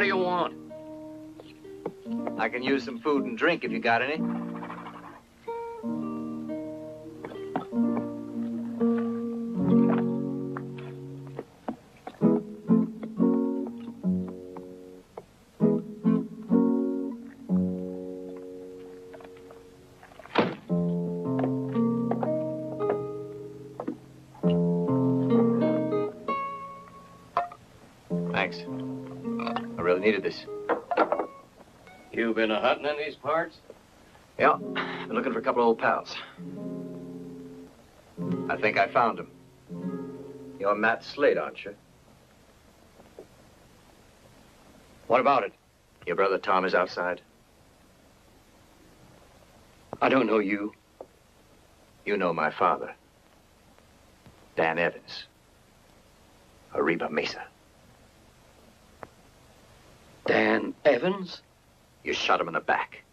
do you want? I can use some food and drink if you got any. Thanks. I really needed this. You been a-hunting in these parts? Yeah, been looking for a couple of old pals. I think I found him. You're Matt Slade, aren't you? What about it? Your brother Tom is outside. I don't know you. You know my father, Dan Evans, Arriba Mesa. Dan Evans? You shot him in the back.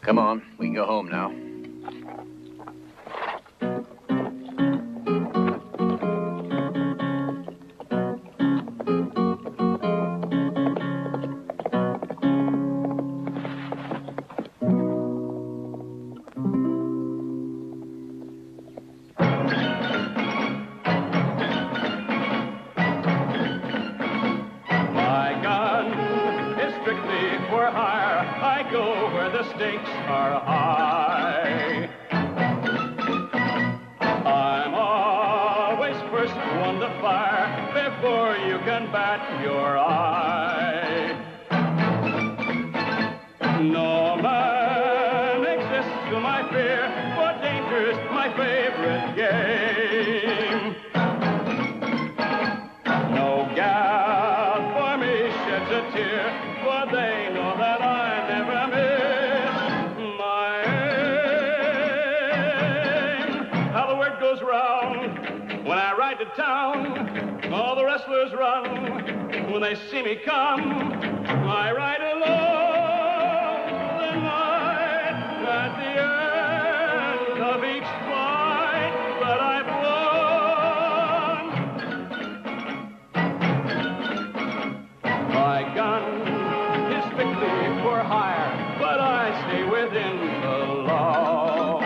Come on, we can go home now. When they see me come, I ride alone the night at the end of each fight that I've won. My gun is strictly for hire, but I stay within the law.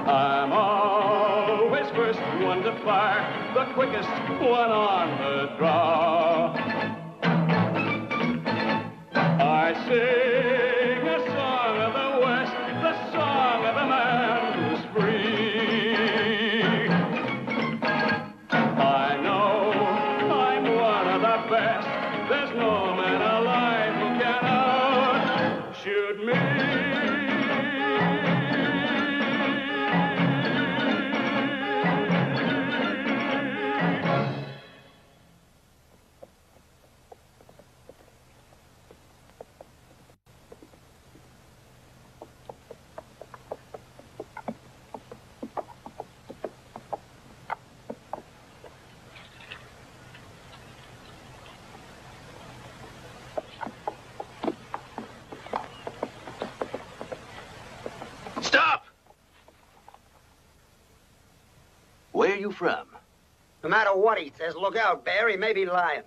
I'm always first one to fire, the quickest one on the draw. I sing a song of the West, the song of a man who's free. I know I'm one of the best. There's no man alive who can outshoot me. you from? No matter what he says, look out, Bear. He may be lying.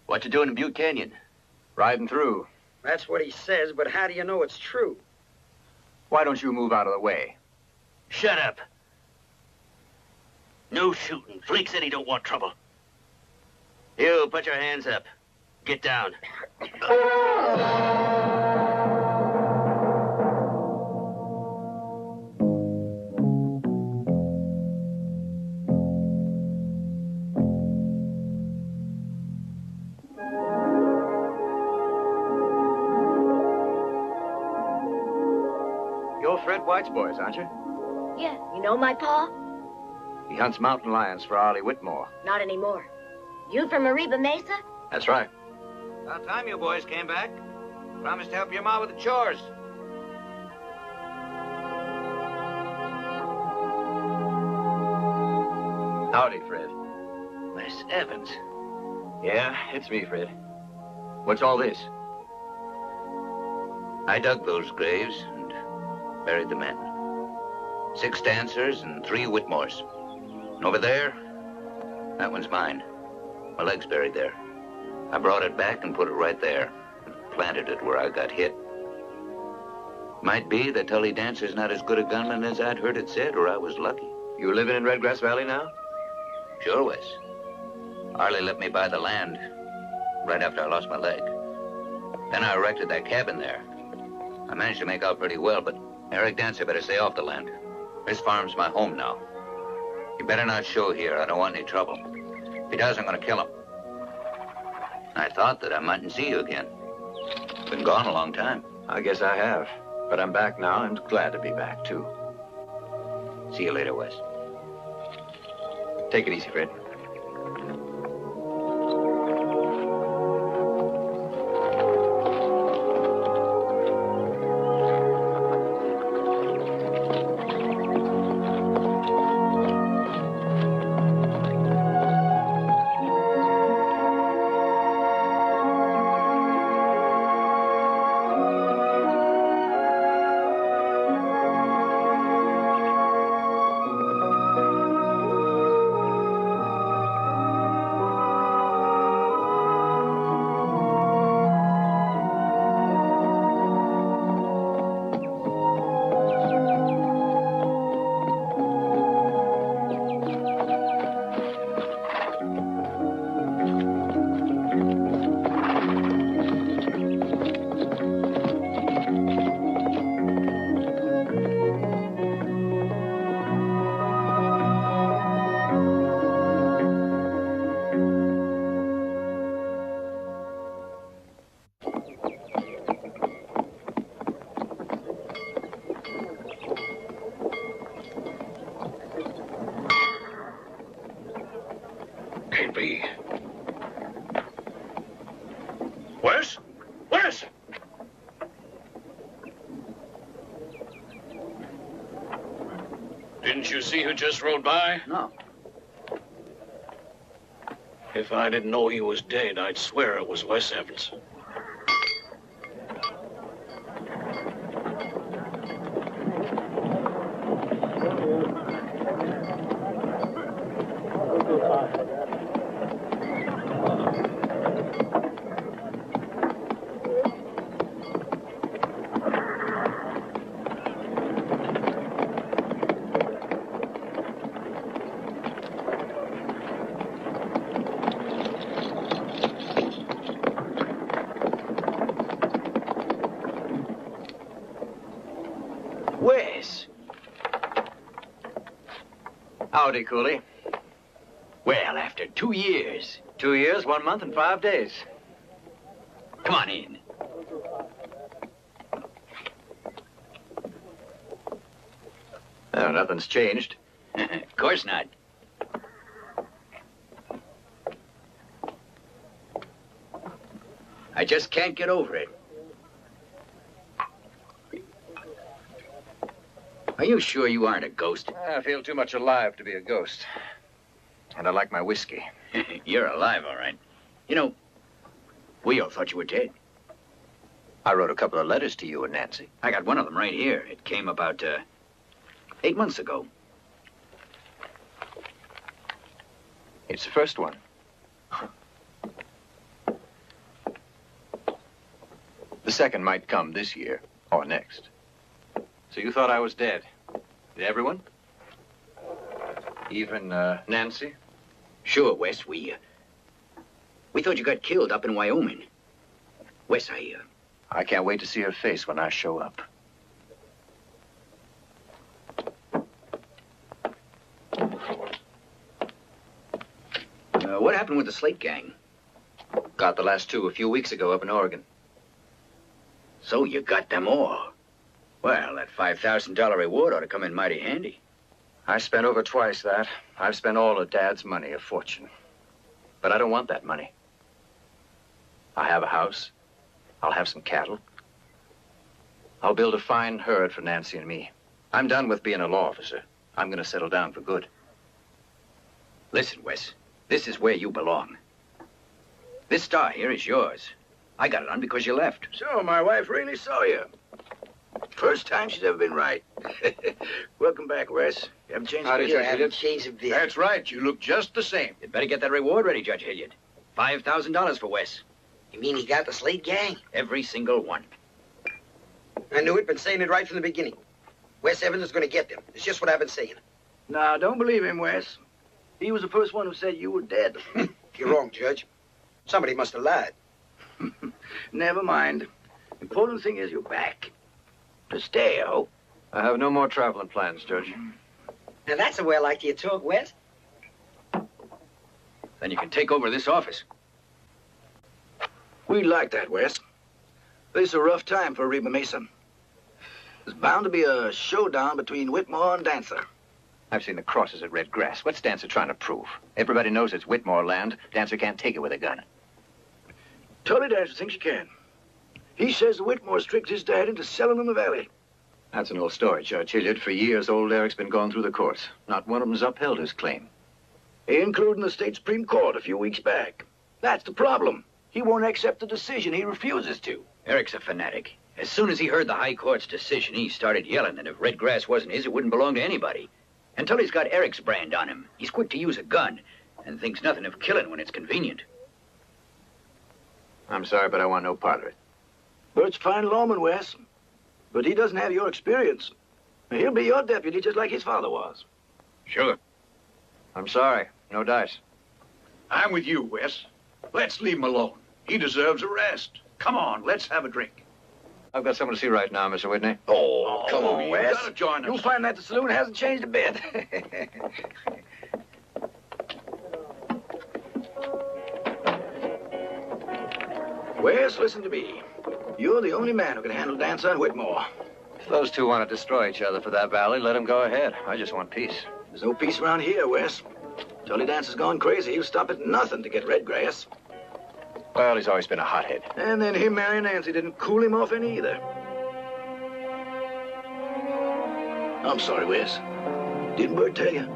What you doing in Butte Canyon? Riding through. That's what he says, but how do you know it's true? Why don't you move out of the way? Shut up. No shooting. Flake said he don't want trouble. You, put your hands up. Get down. You're Fred White's boys, aren't you? Yeah, you know my pa? He hunts mountain lions for Arlie Whitmore. Not anymore. You from Arriba Mesa? That's right. About time you boys came back. Promised to help your ma with the chores. Howdy, Fred. Wes Evans. Yeah, it's me, Fred. What's all this? I dug those graves and buried the men. 6 dancers and 3 Whitmores. And over there, that one's mine. My leg's buried there. I brought it back and put it right there. And planted it where I got hit. Might be the Tully Dancer's not as good a gunman as I'd heard it said, or I was lucky. You living in Redgrass Valley now? Sure, Wes. Arlie let me buy the land right after I lost my leg. Then I erected that cabin there. I managed to make out pretty well, but Eric Dancer better stay off the land. This farm's my home now. He better not show here. I don't want any trouble. If he does, I'm gonna kill him. I thought that I mightn't see you again. Been gone a long time. I guess I have. But I'm back now. I'm glad to be back, too. See you later, Wes. Take it easy, Fred. Didn't you see who just rode by? No. If I didn't know he was dead, I'd swear it was Wes Evans. Howdy, Cooley. Well, after 2 years. 2 years, 1 month, and 5 days. Come on in. Oh, nothing's changed. Of course not. I just can't get over it. Are you sure you aren't a ghost? I feel too much alive to be a ghost. And I like my whiskey. You're alive, all right. You know, we all thought you were dead. I wrote a couple of letters to you and Nancy. I got one of them right here. It came about, 8 months ago. It's the first one. The second might come this year or next. So you thought I was dead? Did everyone? Even Nancy? Sure, Wes. We thought you got killed up in Wyoming. Wes, I can't wait to see her face when I show up. What happened with the Slate gang? Got the last two a few weeks ago up in Oregon. So you got them all. Well, that $5,000 reward ought to come in mighty handy. I spent over twice that. I've spent all of Dad's money, a fortune. But I don't want that money. I have a house. I'll have some cattle. I'll build a fine herd for Nancy and me. I'm done with being a law officer. I'm going to settle down for good. Listen, Wes, this is where you belong. This star here is yours. I got it on because you left. So, my wife really saw you. First time she's ever been right. Welcome back, Wes. You haven't changed a bit. You haven't changed a bit. That's right. You look just the same. You'd better get that reward ready, Judge Hilliard. $5,000 for Wes. You mean he got the Slate gang? Every single one. I knew it, been saying it right from the beginning. Wes Evans is going to get them. It's just what I've been saying. Now, don't believe him, Wes. He was the first one who said you were dead. You're wrong, Judge. Somebody must have lied. Never mind. Important thing is you're back. To stay, I hope. I have no more traveling plans, Judge. Now, that's the way I like you to talk, Wes. Then you can take over this office. We'd like that, Wes. This is a rough time for Reba Mesa. There's bound to be a showdown between Whitmore and Dancer. I've seen the crosses at Red Grass. What's Dancer trying to prove? Everybody knows it's Whitmore land. Dancer can't take it with a gun. Tully Dancer thinks you can. He says the Whitmores tricked his dad into selling them the valley. That's an old story, Judge Hilliard. For years, old Eric's been going through the courts. Not one of them's upheld his claim. Including the state Supreme Court a few weeks back. That's the problem. He won't accept the decision. He refuses to. Eric's a fanatic. As soon as he heard the High Court's decision, he started yelling that if Red Grass wasn't his, it wouldn't belong to anybody. Until he's got Eric's brand on him. He's quick to use a gun and thinks nothing of killing when it's convenient. I'm sorry, but I want no part of it. Bert's a fine lawman, Wes. But he doesn't have your experience. He'll be your deputy just like his father was. Sure. I'm sorry. No dice. I'm with you, Wes. Let's leave him alone. He deserves a rest. Come on, let's have a drink. I've got someone to see right now, Mr. Whitney. Oh, come on, you Wes. gotta join us. You'll find that the saloon hasn't changed a bit. Wes, listen to me. You're the only man who can handle Dancer and Whitmore. If those two want to destroy each other for that valley, let them go ahead. I just want peace. There's no peace around here, Wes. Tully Dancer's gone crazy. He'll stop at nothing to get Red Grass. Well, he's always been a hothead. And then him marrying Nancy didn't cool him off any either. I'm sorry, Wes. Didn't Bert tell you?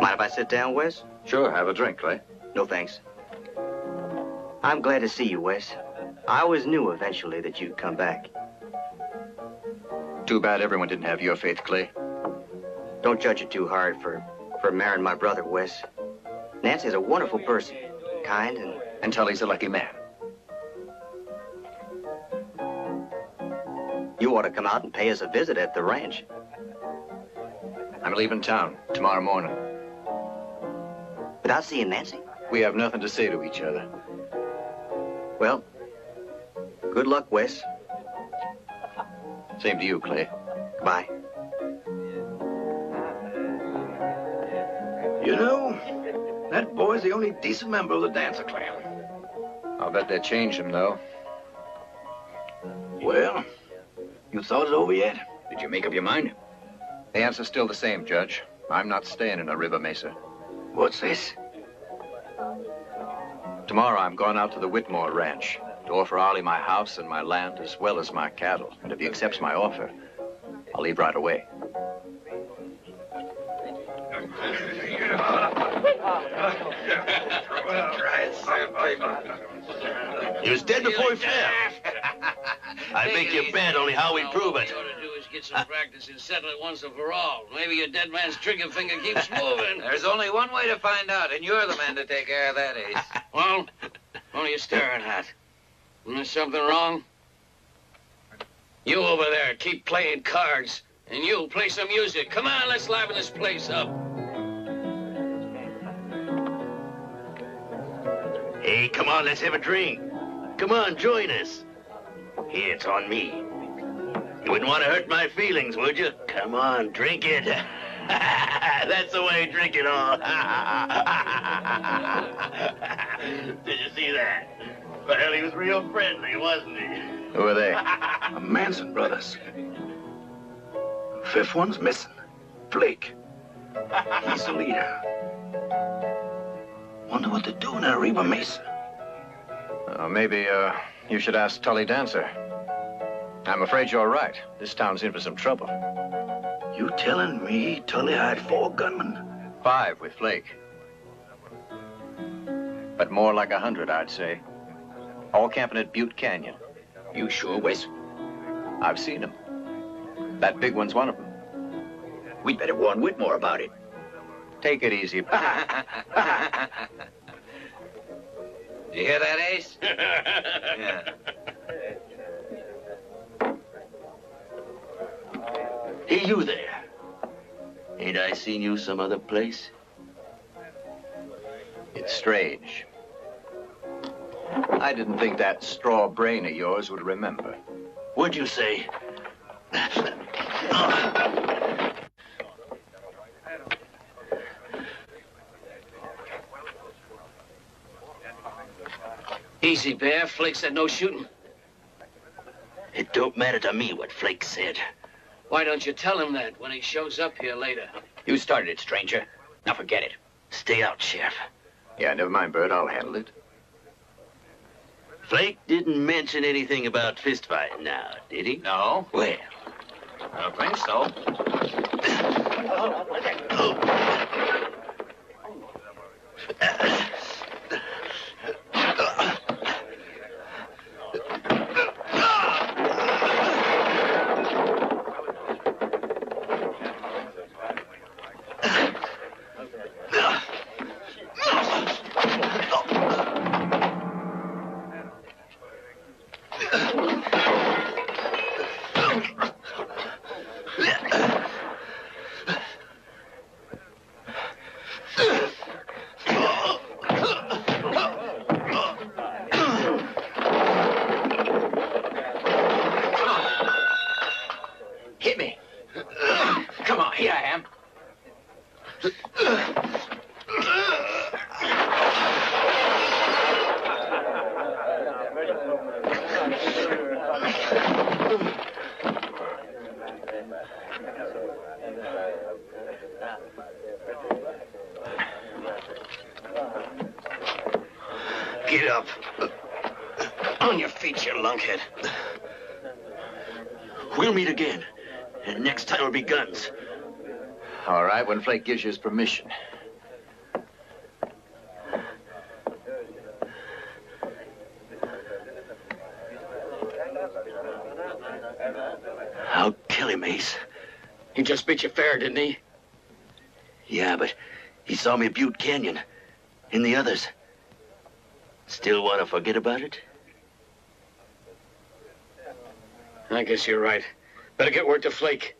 Mind if I sit down, Wes? Sure, have a drink, Clay. No, thanks. I'm glad to see you, Wes. I always knew eventually that you'd come back. Too bad everyone didn't have your faith, Clay. Don't judge it too hard for marrying my brother, Wes. Nancy's a wonderful person. Kind And Tully's a lucky man. You ought to come out and pay us a visit at the ranch. I'm leaving town tomorrow morning. Without seeing Nancy? We have nothing to say to each other. Well, good luck, Wes. Same to you, Clay. Goodbye. You know, that boy's the only decent member of the Dancer clan. I'll bet they changed him, though. Well, you thought it over yet? Did you make up your mind? The answer's still the same, Judge. I'm not staying in a River Mesa. What's this? Tomorrow, I'm going out to the Whitmore ranch. to offer Arlie my house and my land as well as my cattle. And if he accepts my offer, I'll leave right away. He was dead before he fell. I make you bet, only how we prove it. Get some practice in settling it once and for all. Maybe your dead man's trigger finger keeps moving. There's only one way to find out, and you're the man to take care of that, Ace. Well, what are you staring at? Isn't there something wrong? You over there, keep playing cards. And you, play some music. Come on, let's liven this place up. Hey, come on, let's have a drink. Come on, join us. Here, it's on me. You wouldn't want to hurt my feelings, would you? Come on, drink it. That's the way, drink it all. Did you see that? Well, he was real friendly, wasn't he? Who are they? The Manson brothers. Fifth one's missing. Flake. He's the leader. Wonder what they're doing at Reba Mesa. Maybe you should ask Tully Dancer. I'm afraid you're right. This town's in for some trouble. You telling me Tully hired 4 gunmen? 5 with Flake. But more like 100, I'd say. All camping at Butte Canyon. You sure, Wes? I've seen them. That big one's one of them. We'd better warn Whitmore about it. Take it easy. You hear that, Ace? Yeah. Hey, you there. Ain't I seen you some other place? It's strange. I didn't think that straw brain of yours would remember. What'd you say? Easy, Bear. Flake said no shooting. It don't matter to me what Flake said. Why don't you tell him that when he shows up here later? You started it, stranger. Now forget it. Stay out, Sheriff. Yeah, never mind, Bert. I'll handle it. Flake didn't mention anything about fistfighting now, did he? No. Well. I don't think so. Hit me. Come on, here I am. Get up. On your feet, you lunkhead. We'll meet again. And next time it'll be guns. All right, when Flake gives you his permission. I'll kill him, Ace. He just beat you fair, didn't he? Yeah, but he saw me at Butte Canyon. And the others. Still want to forget about it? I guess you're right. Better get word to Flake.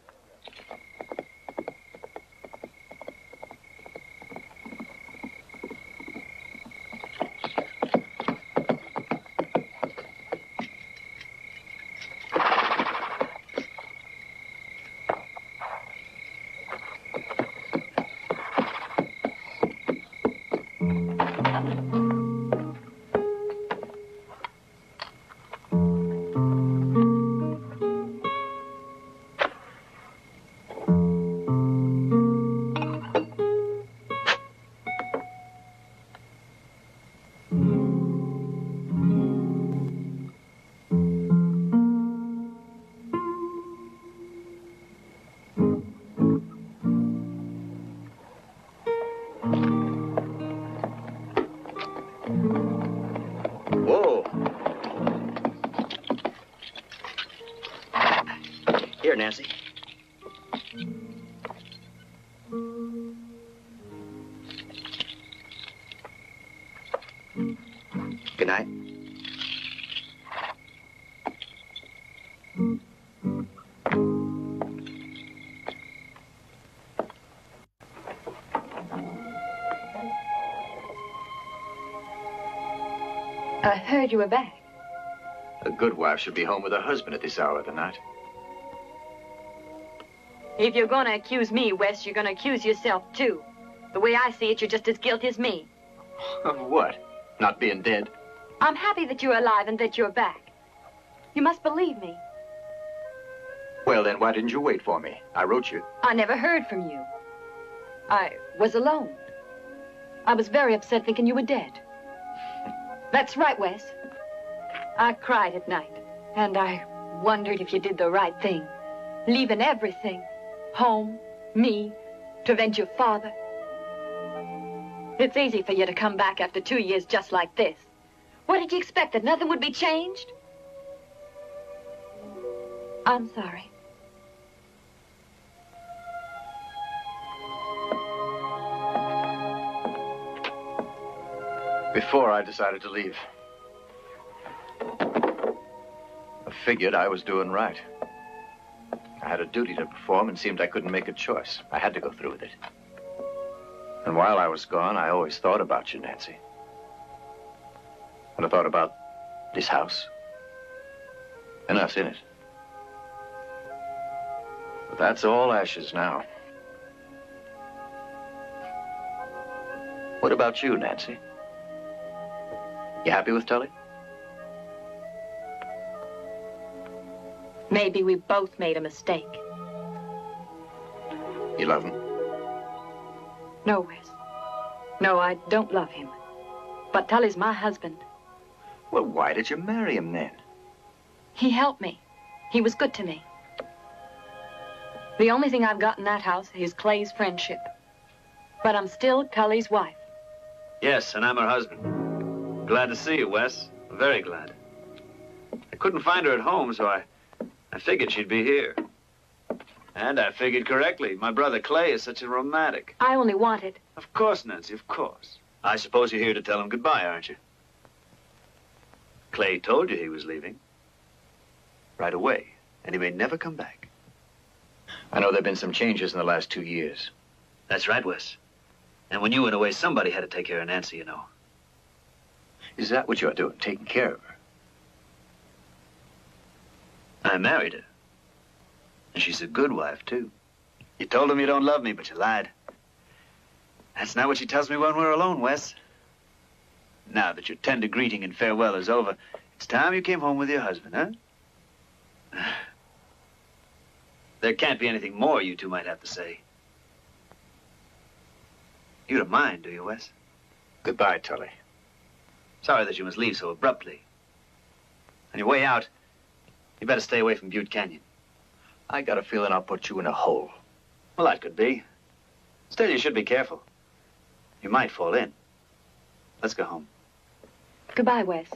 Nancy. Good night. I heard you were back. A good wife should be home with her husband at this hour of the night. If you're gonna accuse me, Wes, you're gonna accuse yourself, too. The way I see it, you're just as guilty as me. Of what? Not being dead? I'm happy that you're alive and that you're back. You must believe me. Well, then, why didn't you wait for me? I wrote you. I never heard from you. I was alone. I was very upset thinking you were dead. That's right, Wes. I cried at night, and I wondered if you did the right thing, leaving everything, home, me, to avenge your father. It's easy for you to come back after 2 years just like this. What did you expect, that nothing would be changed? I'm sorry. Before I decided to leave, I figured I was doing right. I had a duty to perform and seemed I couldn't make a choice. I had to go through with it. And while I was gone, I always thought about you, Nancy. And I thought about this house and us in it. But that's all ashes now. What about you, Nancy? You happy with Tully? Maybe we both made a mistake. You love him? No, Wes. No, I don't love him. But Tully's my husband. Well, why did you marry him then? He helped me. He was good to me. The only thing I've got in that house is Clay's friendship. But I'm still Tully's wife. Yes, and I'm her husband. Glad to see you, Wes. Very glad. I couldn't find her at home, so I figured she'd be here. And I figured correctly. My brother Clay is such a romantic. I only wanted... Of course, Nancy, of course. I suppose you're here to tell him goodbye, aren't you? Clay told you he was leaving. Right away. And he may never come back. I know there have been some changes in the last 2 years. That's right, Wes. And when you went away, somebody had to take care of Nancy, you know. Is that what you're doing, taking care of her? I married her. And she's a good wife, too. You told him you don't love me, but you lied. That's not what she tells me when we're alone, Wes. Now that your tender greeting and farewell is over, it's time you came home with your husband, huh? There can't be anything more you two might have to say. You don't mind, do you, Wes? Goodbye, Tully. Sorry that you must leave so abruptly. On your way out, you better stay away from Butte Canyon. I got a feeling I'll put you in a hole. Well, that could be. Still, you should be careful. You might fall in. Let's go home. Goodbye, Wes.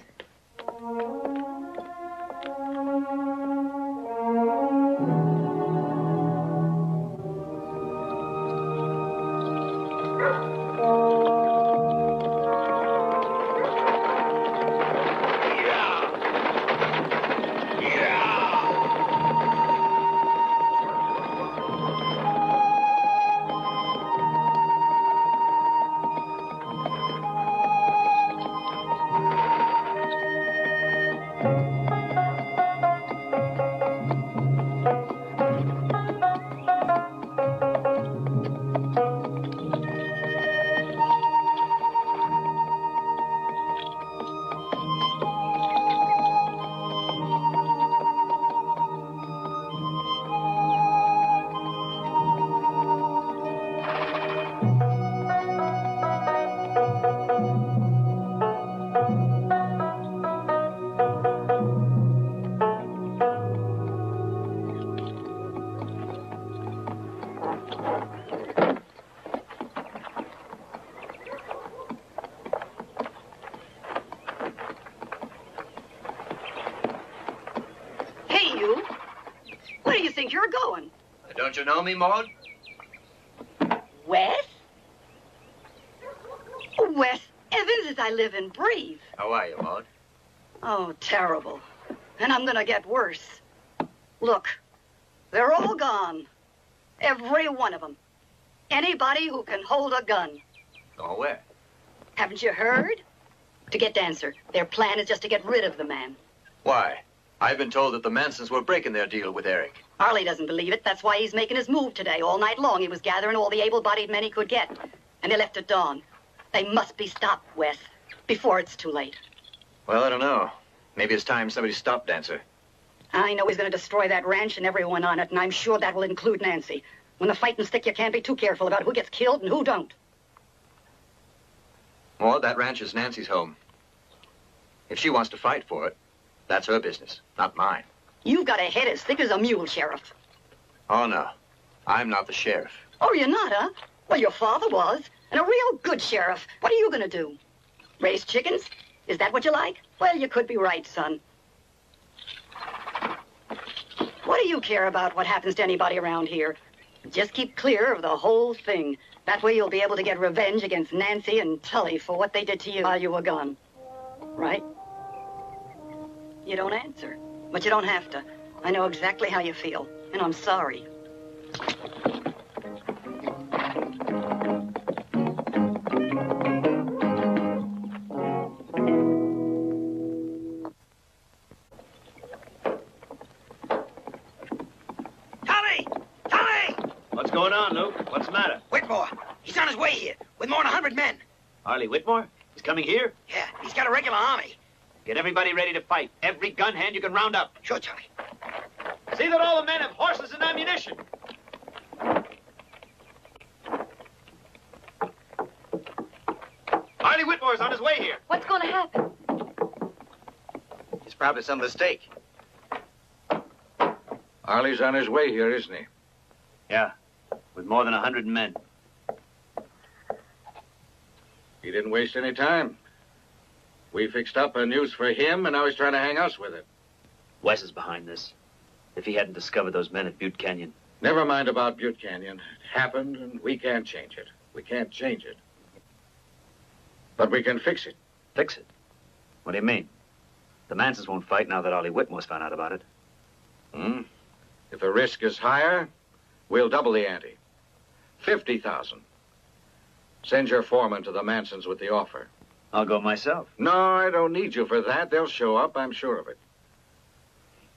you're going. Don't you know me, Maud? Wes? Oh, Wes Evans, as I live and breathe. How are you, Maud? Oh, terrible. And I'm gonna get worse. Look, they're all gone. Every one of them. Anybody who can hold a gun. Gone where? Haven't you heard? To get Dancer. Their plan is just to get rid of the man. Why? I've been told that the Mansons were breaking their deal with Eric. Arlie doesn't believe it. That's why he's making his move today. All night long he was gathering all the able-bodied men he could get. And they left at dawn. They must be stopped, Wes, before it's too late. Well, I don't know. Maybe it's time somebody stopped Dancer. I know he's going to destroy that ranch and everyone on it, and I'm sure that will include Nancy. When the fighting's thick, you can't be too careful about who gets killed and who don't. Maud, that ranch is Nancy's home. If she wants to fight for it, that's her business, not mine. You've got a head as thick as a mule, Sheriff. Oh, no. I'm not the sheriff. Oh, you're not, huh? Well, your father was, and a real good sheriff. What are you going to do? Raise chickens? Is that what you like? Well, you could be right, son. What do you care about what happens to anybody around here? Just keep clear of the whole thing. That way you'll be able to get revenge against Nancy and Tully for what they did to you while you were gone. Right? You don't answer. But you don't have to. I know exactly how you feel. And I'm sorry. What's going on, Luke? What's the matter? Whitmore. He's on his way here with more than 100 men. Arlie Whitmore? He's coming here? Yeah, he's got a regular army. Get everybody ready to fight. Every gun hand you can round up. Sure, Charlie. See that all the men have horses and ammunition. Arlie Whitmore's on his way here. What's going to happen? It's probably some mistake. Arlie's on his way here, isn't he? Yeah, with more than 100 men. He didn't waste any time. We fixed up a noose for him, and now he's trying to hang us with it. Wes is behind this. If he hadn't discovered those men at Butte Canyon. Never mind about Butte Canyon. It happened, and we can't change it. We can't change it. But we can fix it. Fix it? What do you mean? The Mansons won't fight now that Arlie Whitmore's found out about it. If the risk is higher, we'll double the ante. 50,000. Send your foreman to the Mansons with the offer. I'll go myself. No, I don't need you for that. They'll show up, I'm sure of it.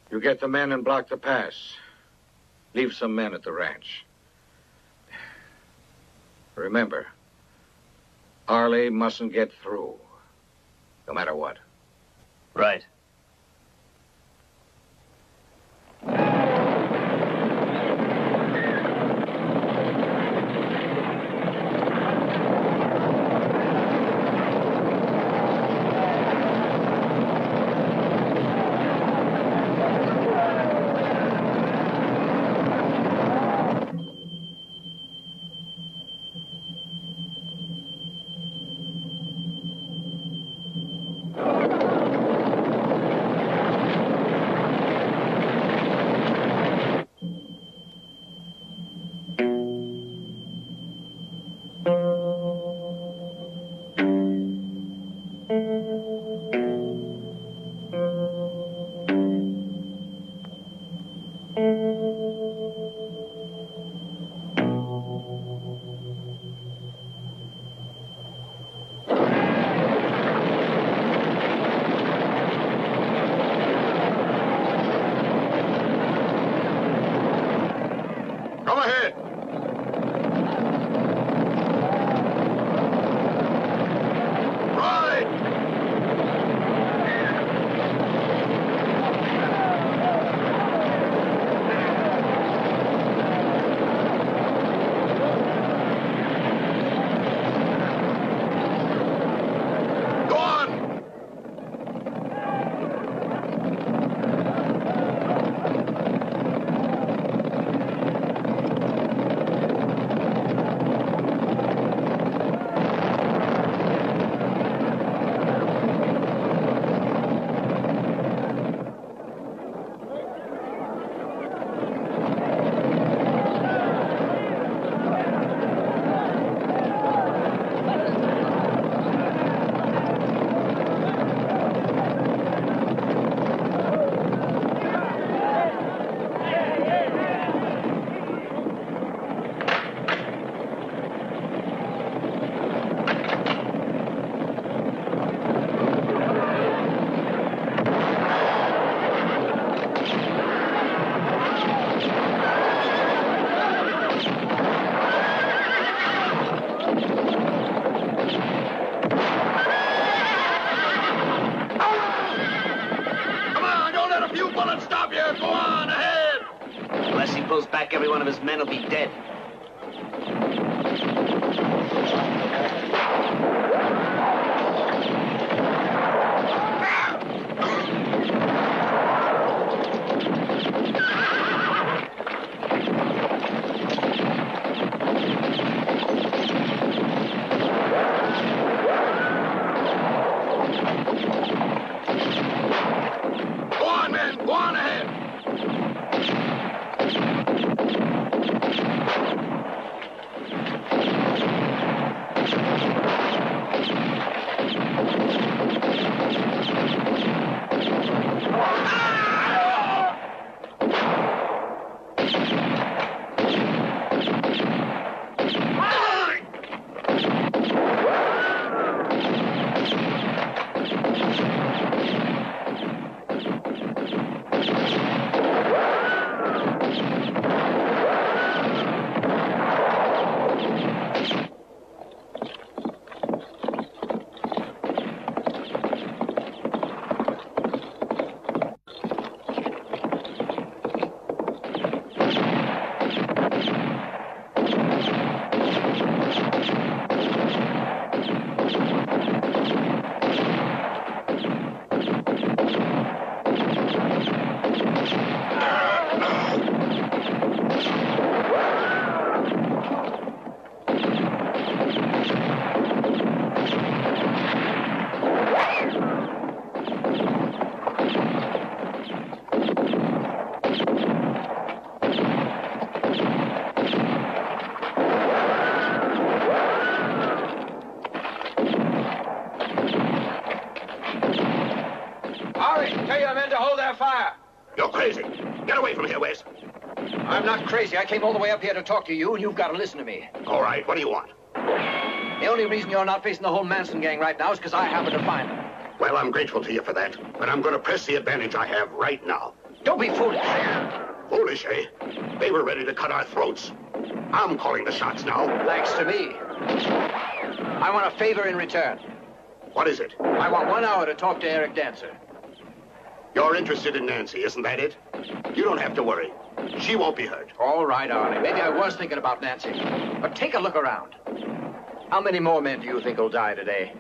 You get the men and block the pass. Leave some men at the ranch. Remember, Arlie mustn't get through, no matter what. Right. pulls back, every one of his men will be dead. I'm not crazy. I came all the way up here to talk to you, and you've got to listen to me. All right, what do you want? The only reason you're not facing the whole Manson gang right now is because I happen to find them. Well, I'm grateful to you for that, but I'm going to press the advantage I have right now. Don't be foolish. Foolish, eh? They were ready to cut our throats. I'm calling the shots now. Thanks to me. I want a favor in return. What is it? I want 1 hour to talk to Eric Dancer. You're interested in Nancy, isn't that it? You don't have to worry. She won't be hurt. All right, Arnie. Maybe I was thinking about Nancy. But take a look around. How many more men do you think will die today?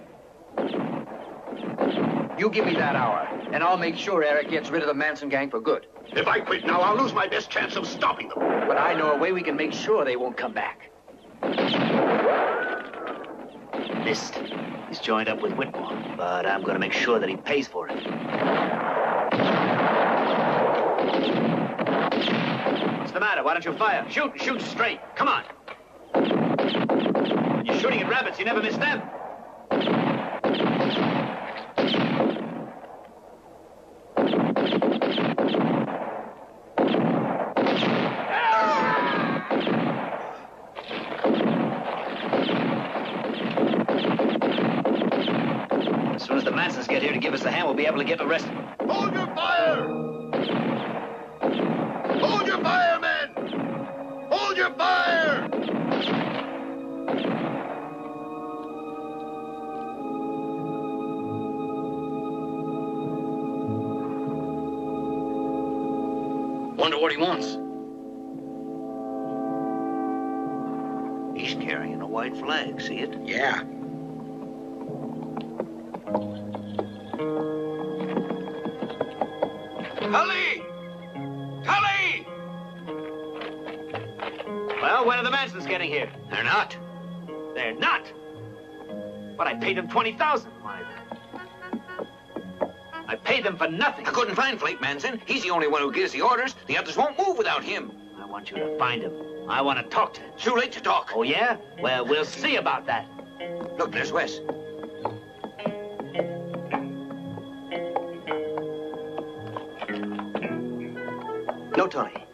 You give me that hour, and I'll make sure Eric gets rid of the Manson gang for good. If I quit now, I'll lose my best chance of stopping them. But I know a way we can make sure they won't come back. Missed. He's joined up with Whitmore, but I'm going to make sure that he pays for it. What's the matter? Why don't you fire? Shoot straight. Come on. When you're shooting at rabbits, you never miss them. As soon as the Mansons get here to give us a hand, we'll be able to get the rest of them. Hold your fire! Hold your fire, men! Hold your fire! Wonder what he wants. He's carrying a white flag, see it? Yeah. Tully! Tully! Well, when are the Mansons getting here? They're not. They're not. But I paid them $20,000. I paid them for nothing. I couldn't find Flake Manson. He's the only one who gives the orders. The others won't move without him. I want you to find him. I want to talk to him. Too late to talk. Oh, yeah? Well, we'll see about that. Look, there's Wes. No, Tony.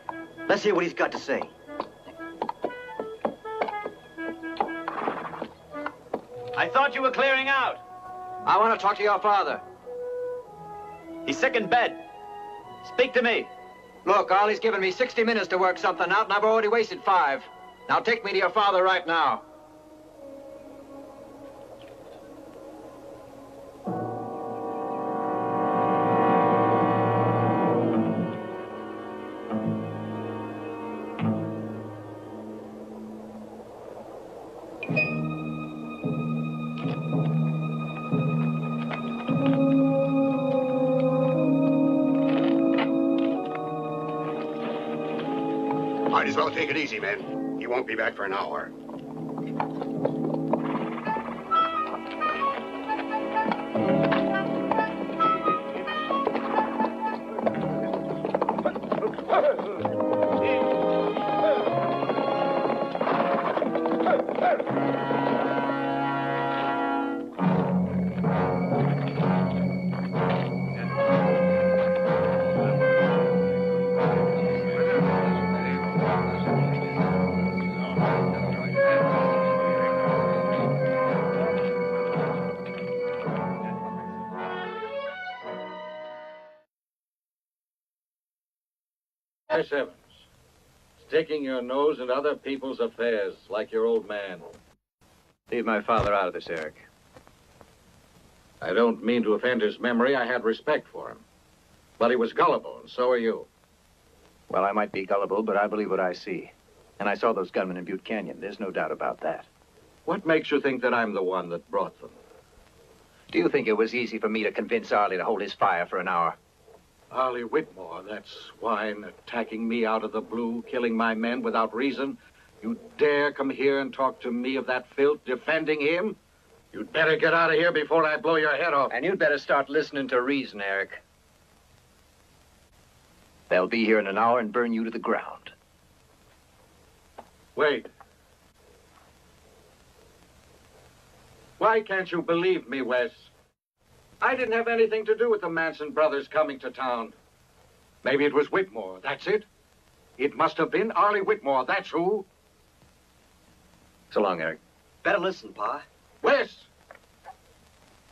Let's hear what he's got to say. I thought you were clearing out. I want to talk to your father. He's sick in bed. Speak to me. Look, Ollie's given me 60 minutes to work something out, and I've already wasted 5. Now take me to your father right now. Might as well take it easy, man. He won't be back for an hour. Miss Evans, sticking your nose in other people's affairs like your old man. Leave my father out of this, Eric. I don't mean to offend his memory. I had respect for him. But he was gullible, and so are you. Well, I might be gullible, but I believe what I see. And I saw those gunmen in Butte Canyon. There's no doubt about that. What makes you think that I'm the one that brought them? Do you think it was easy for me to convince Arlie to hold his fire for an hour? Arlie Whitmore, that swine, attacking me out of the blue, killing my men without reason. You dare come here and talk to me of that filth, defending him? You'd better get out of here before I blow your head off. And you'd better start listening to reason, Eric. They'll be here in an hour and burn you to the ground. Wait. Why can't you believe me, Wes? I didn't have anything to do with the Manson brothers coming to town. Maybe it was Whitmore, that's it. It must have been Arlie Whitmore, that's who. So long, Eric. Better listen, Pa. Wes!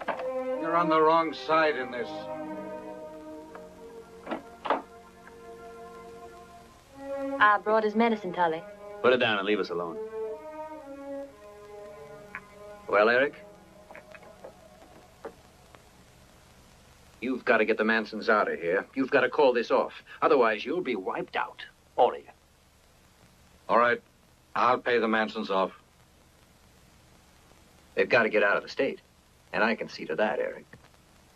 You're on the wrong side in this. I brought his medicine, Tully. Put it down and leave us alone. Well, Eric? You've got to get the Mansons out of here. You've got to call this off. Otherwise, you'll be wiped out. All of you. All right. I'll pay the Mansons off. They've got to get out of the state. And I can see to that, Eric.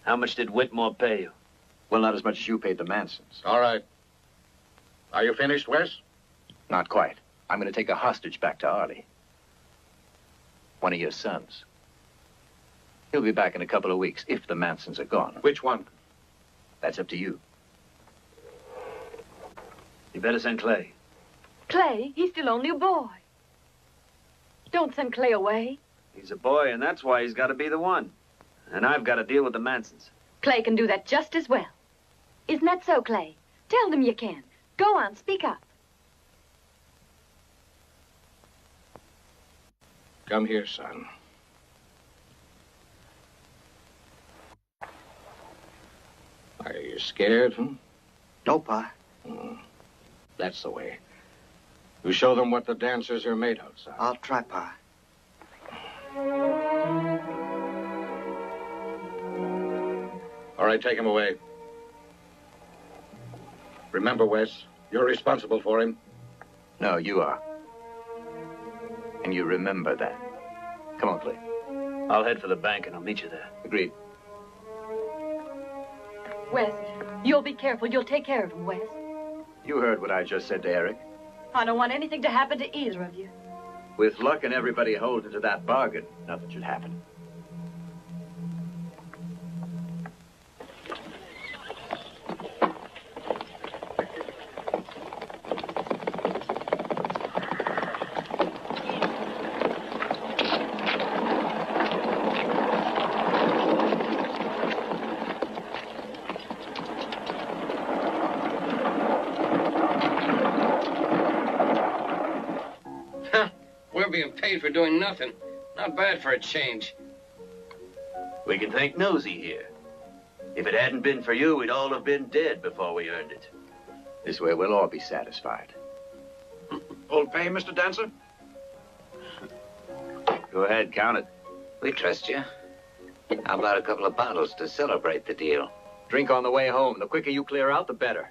How much did Whitmore pay you? Well, not as much as you paid the Mansons. All right. Are you finished, Wes? Not quite. I'm going to take a hostage back to Arlie. One of your sons. He'll be back in a couple of weeks, if the Mansons are gone. Which one? That's up to you. You better send Clay. Clay? He's still only a boy. Don't send Clay away. He's a boy, and that's why he's got to be the one. And I've got to deal with the Mansons. Clay can do that just as well. Isn't that so, Clay? Tell them you can. Go on, speak up. Come here, son. Are you scared, No, Pa. That's the way. You show them what the dancers are made of, son. I'll try, Pa. All right, take him away. Remember, Wes, you're responsible for him. No, you are. And you remember that. Come on, Flake. I'll head for the bank, and I'll meet you there. Agreed. Wes, you'll be careful. You'll take care of him, Wes. You heard what I just said to Eric. I don't want anything to happen to either of you. With luck and everybody holding to that bargain, nothing should happen. We're being paid for doing nothing. Not bad for a change. We can thank Nosy here. If it hadn't been for you, we'd all have been dead before we earned it. This way we'll all be satisfied. Full pay, Mr. Dancer? Go ahead, count it. We trust you. How about a couple of bottles to celebrate the deal? Drink on the way home. The quicker you clear out, the better.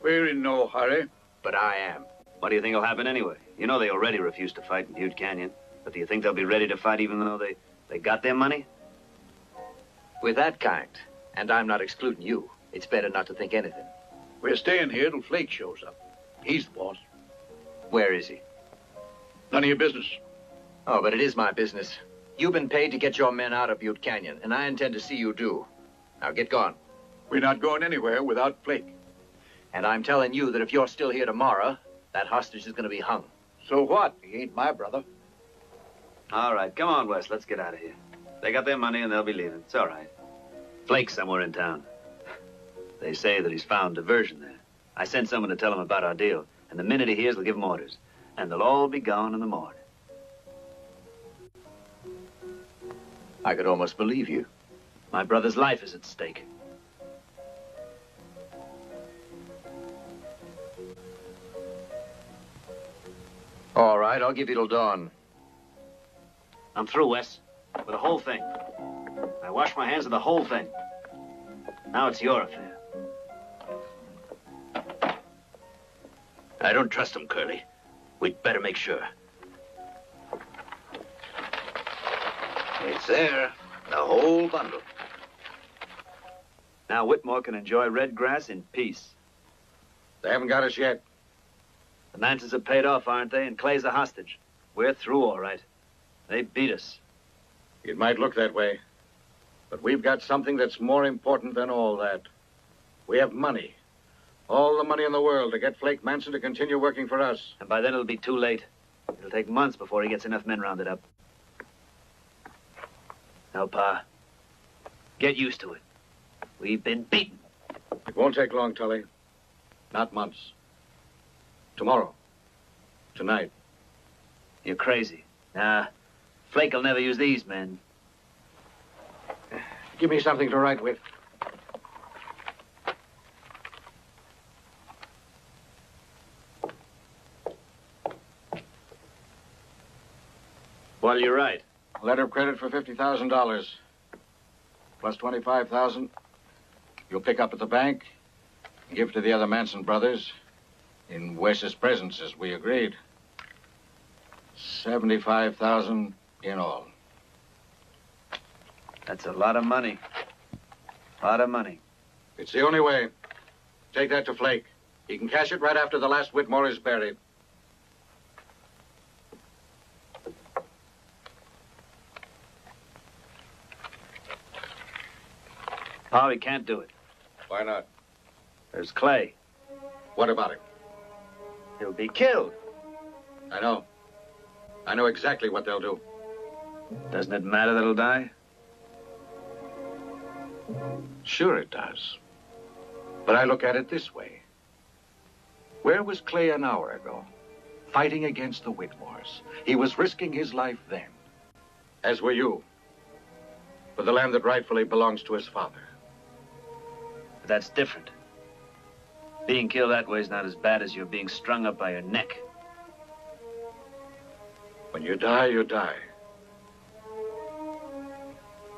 We're in no hurry. But I am. What do you think will happen anyway? You know they already refused to fight in Butte Canyon. But do you think they'll be ready to fight even though they got their money? With that kind, and I'm not excluding you, it's better not to think anything. We're staying here till Flake shows up. He's the boss. Where is he? None of your business. Oh, but it is my business. You've been paid to get your men out of Butte Canyon, and I intend to see you do. Now get gone. We're not going anywhere without Flake. And I'm telling you that if you're still here tomorrow, that hostage is going to be hung. So what? He ain't my brother. All right, come on, Wes. Let's get out of here. They got their money and they'll be leaving. It's all right. Flake's somewhere in town. They say that he's found diversion there. I sent someone to tell him about our deal, and the minute he hears, they'll give him orders. And they'll all be gone in the morning. I could almost believe you. My brother's life is at stake. All right, I'll give you till dawn. I'm through, Wes, with the whole thing. I washed my hands of the whole thing. Now it's your affair. I don't trust him, Curly. We'd better make sure. It's there, the whole bundle. Now Whitmore can enjoy red grass in peace. They haven't got us yet. The Mansons are paid off, aren't they? And Clay's a hostage. We're through, all right. They beat us. It might look that way. But we've got something that's more important than all that. We have money. All the money in the world to get Flake Manson to continue working for us. And by then it'll be too late. It'll take months before he gets enough men rounded up. Now, Pa, get used to it. We've been beaten. It won't take long, Tully. Not months. Tomorrow. Tonight. You're crazy. Nah, Flake will never use these men. Give me something to write with. What'll you write? A letter of credit for $50,000. Plus $25,000. You'll pick up at the bank. Give to the other Manson brothers. In Wes's presence, as we agreed. $75,000 in all. That's a lot of money. A lot of money. It's the only way. Take that to Flake. He can cash it right after the last Whitmore is buried. Pa, we can't do it. Why not? There's Clay. What about him? He'll be killed. I know. I know exactly what they'll do. Doesn't it matter that he'll die? Sure it does. But I look at it this way. Where was Clay an hour ago? Fighting against the Whitmores. He was risking his life then. As were you. For the land that rightfully belongs to his father. But that's different. Being killed that way is not as bad as you're being strung up by your neck. When you die, you die.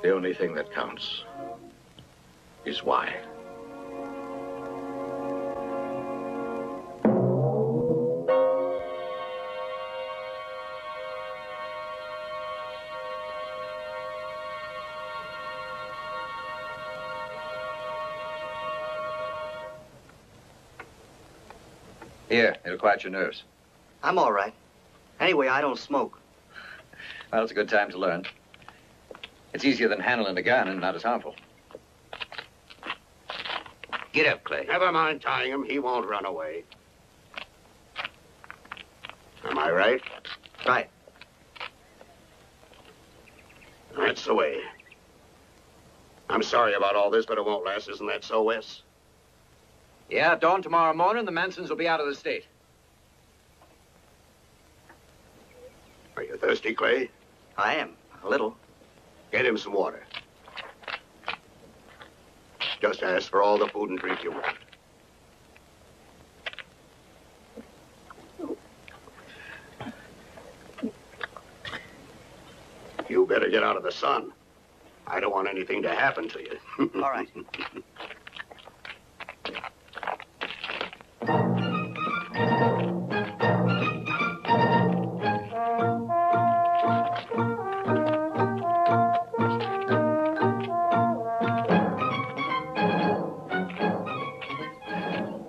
The only thing that counts is why. Here, it'll quiet your nerves. I'm all right. Anyway, I don't smoke. Well, it's a good time to learn. It's easier than handling a gun and not as harmful. Get up, Clay. Never mind tying him. He won't run away. Am I right? Right. That's the way. I'm sorry about all this, but it won't last. Isn't that so, Wes? Yeah, at dawn tomorrow morning, the Mansons will be out of the state. Are you thirsty, Clay? I am. A little. Get him some water. Just ask for all the food and drink you want. You better get out of the sun. I don't want anything to happen to you. All right.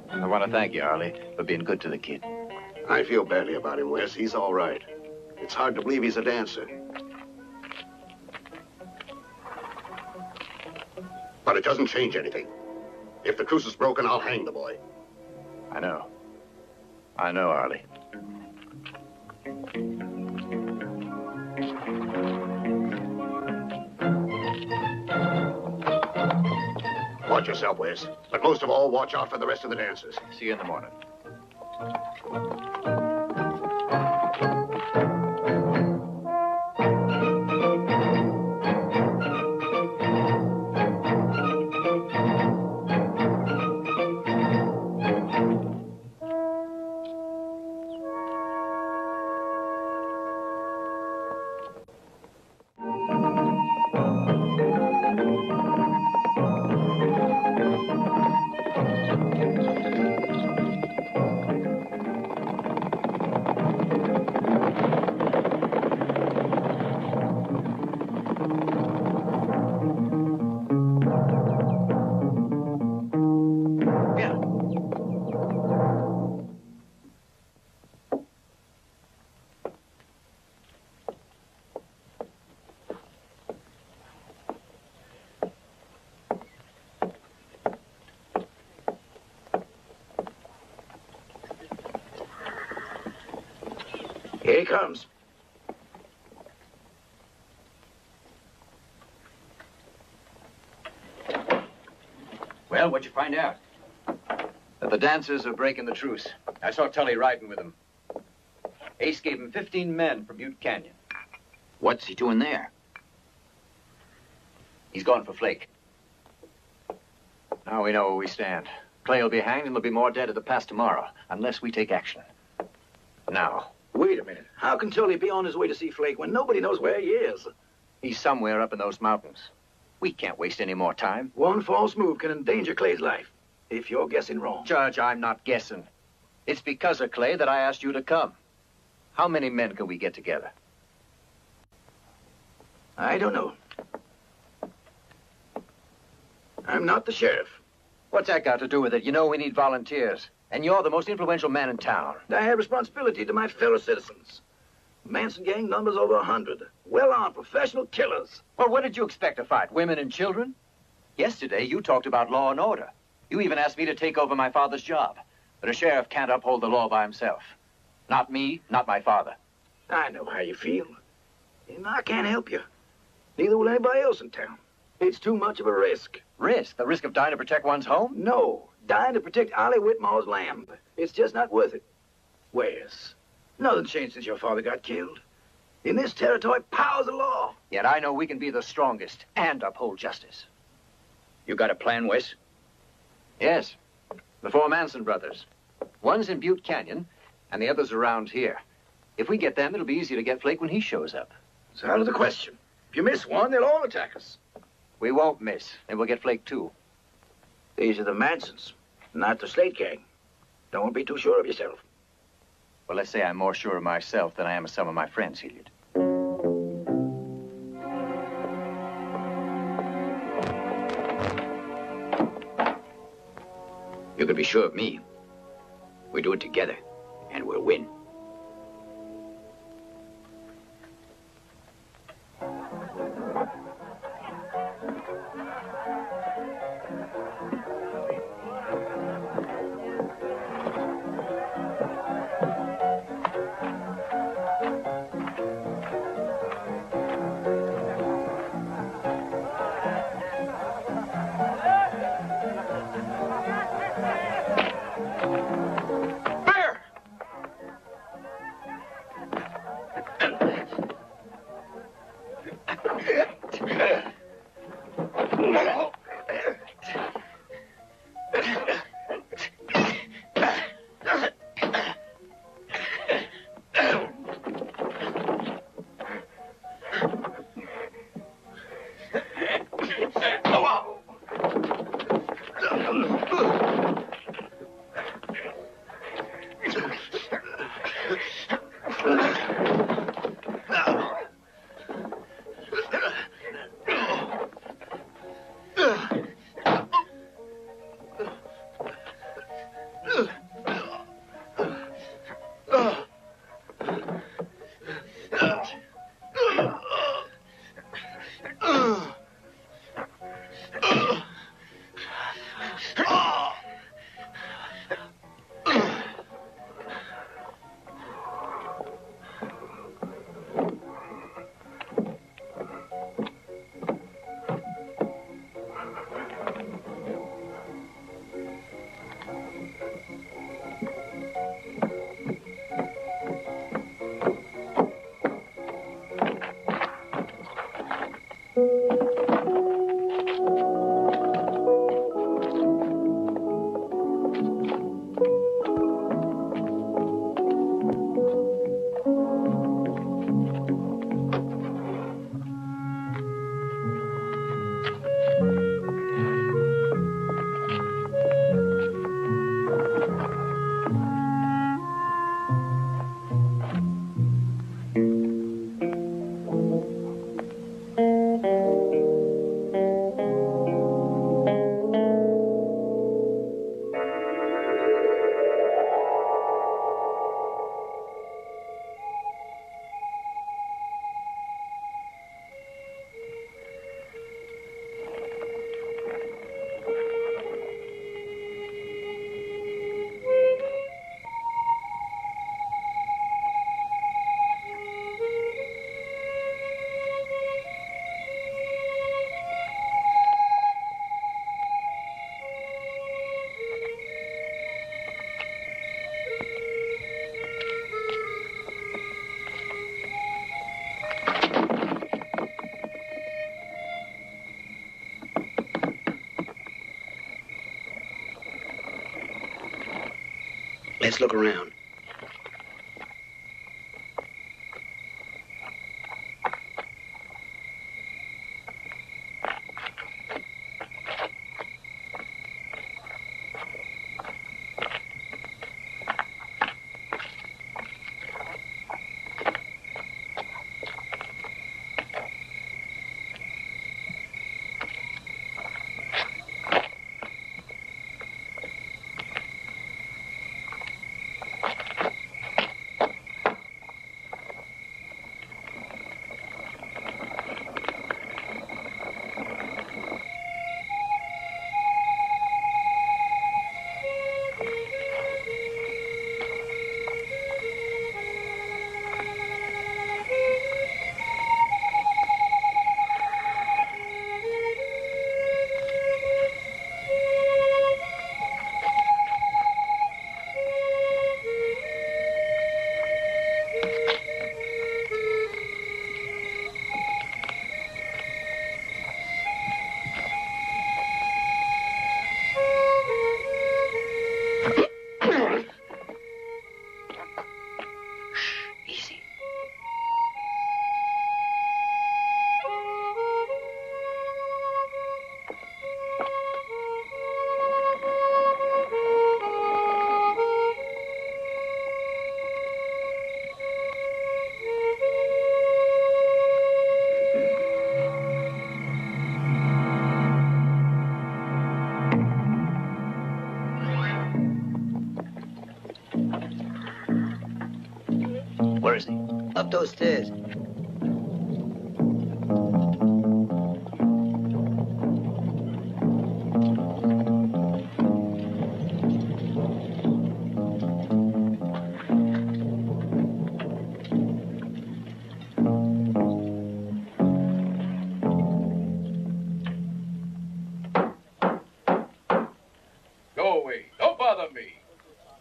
I want to thank you, Arlie, for being good to the kid. I feel badly about him, Wes. He's all right. It's hard to believe he's a dancer. But it doesn't change anything. If the truce is broken, I'll hang the boy. I know. I know, Arlie. Watch yourself, Wes. But most of all, watch out for the rest of the dancers. See you in the morning. Here he comes. Well, what'd you find out? That the dancers are breaking the truce. I saw Tully riding with them. Ace gave him 15 men from Butte Canyon. What's he doing there? He's gone for Flake. Now we know where we stand. Clay will be hanged and there'll be more dead at the pass tomorrow, unless we take action. Now. Wait a minute. How can Tully be on his way to see Flake when nobody knows where he is? He's somewhere up in those mountains. We can't waste any more time. One false move can endanger Clay's life, if you're guessing wrong. Judge, I'm not guessing. It's because of Clay that I asked you to come. How many men can we get together? I don't know. I'm not the sheriff. What's that got to do with it? You know we need volunteers. And you're the most influential man in town. I have responsibility to my fellow citizens. Manson gang numbers over 100. Well-armed professional killers. Well, what did you expect to fight? Women and children? Yesterday, you talked about law and order. You even asked me to take over my father's job. But a sheriff can't uphold the law by himself. Not me, not my father. I know how you feel. And I can't help you. Neither will anybody else in town. It's too much of a risk. Risk? The risk of dying to protect one's home? No. Dying to protect Ollie Whitmore's lamb. It's just not worth it. Wes, nothing changed since your father got killed. In this territory, power's the law. Yet I know we can be the strongest and uphold justice. You got a plan, Wes? Yes. The 4 Manson brothers. One's in Butte Canyon, and the other's around here. If we get them, it'll be easy to get Flake when he shows up. It's out of the question. If you miss one, they'll all attack us. We won't miss, and we'll get Flake too. These are the Mansons, not the Slate gang. Don't be too sure of yourself. Well, let's say I'm more sure of myself than I am of some of my friends, Hilliard. You can be sure of me. We do it together, and we'll win. Let's look around. Where is he? Up those stairs. Go away. Don't bother me.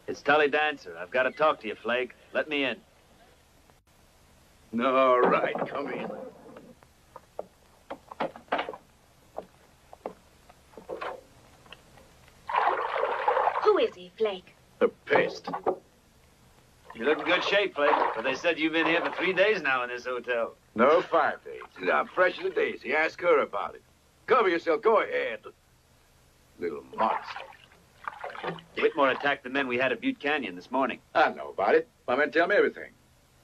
It's Tully Dancer. I've got to talk to you, Flake. Let me in. All right, come in. Who is he, Flake? The pest. You look in good shape, Flake, but they said you've been here for 3 days now in this hotel. No, 5 days. I'm fresh as a daisy. Ask her about it. Cover yourself. Go ahead. Little monster. Whitmore attacked the men we had at Butte Canyon this morning. I know about it. My men tell me everything.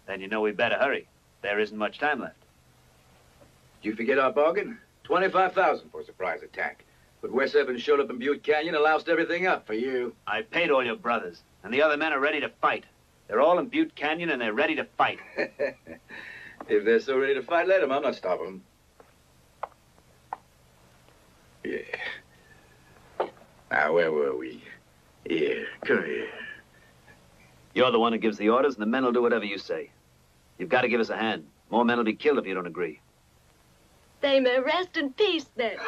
Then you know we better hurry. There isn't much time left. Did you forget our bargain? $25,000 for a surprise attack. But Wes Evans showed up in Butte Canyon and loused everything up for you. I paid all your brothers, and the other men are ready to fight. They're all in Butte Canyon, and they're ready to fight. If they're so ready to fight, let them. I'm not stopping them. Yeah. Now, where were we? Here, come here. You're the one who gives the orders, and the men will do whatever you say. You've got to give us a hand. More men will be killed if you don't agree. They may rest in peace then.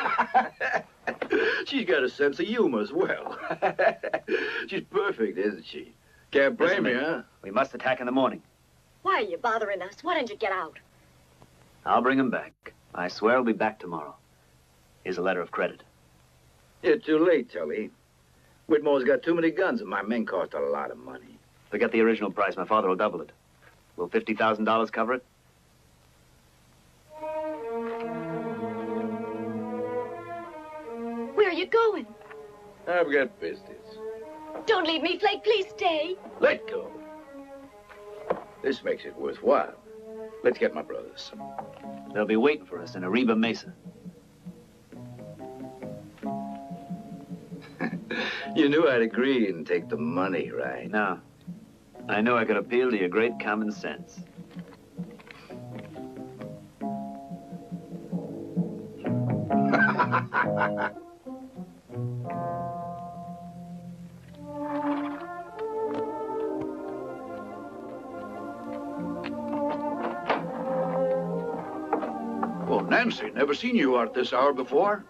She's got a sense of humor as well. She's perfect, isn't she? Can't blame me, huh? We must attack in the morning. Why are you bothering us? Why don't you get out? I'll bring him back. I swear I'll be back tomorrow. Here's a letter of credit. You're too late, Tully. Whitmore's got too many guns, and my men cost a lot of money. Forget the original price. My father will double it. Will $50,000 cover it? Where are you going? I've got business. Don't leave me, Flake. Please stay. Let go. This makes it worthwhile. Let's get my brothers. They'll be waiting for us in Arriba Mesa. You knew I'd agree and take the money, right? No. I knew I could appeal to your great common sense. Oh, Nancy, never seen you out this hour before.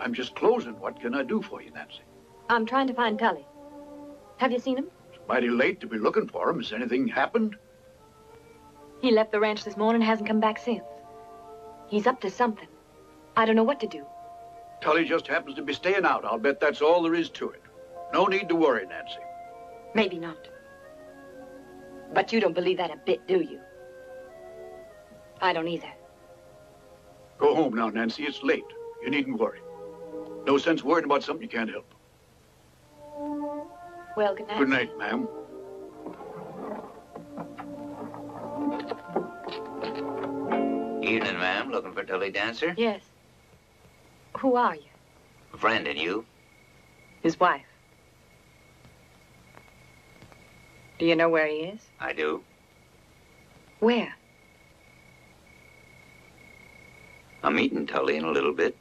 I'm just closing. What can I do for you, Nancy? I'm trying to find Tully. Have you seen him? It's mighty late to be looking for him. Has anything happened? He left the ranch this morning and hasn't come back since. He's up to something. I don't know what to do. Tully just happens to be staying out. I'll bet that's all there is to it. No need to worry, Nancy. Maybe not. But you don't believe that a bit, do you? I don't either. Go home now, Nancy. It's late. You needn't worry. No sense worrying about something you can't help. Well, good night. Good night, ma'am. Evening, ma'am. Looking for Tilly Dancer? Yes. Who are you? A friend, and you? His wife. Do you know where he is? I do. Where? I'm meeting Tully in a little bit.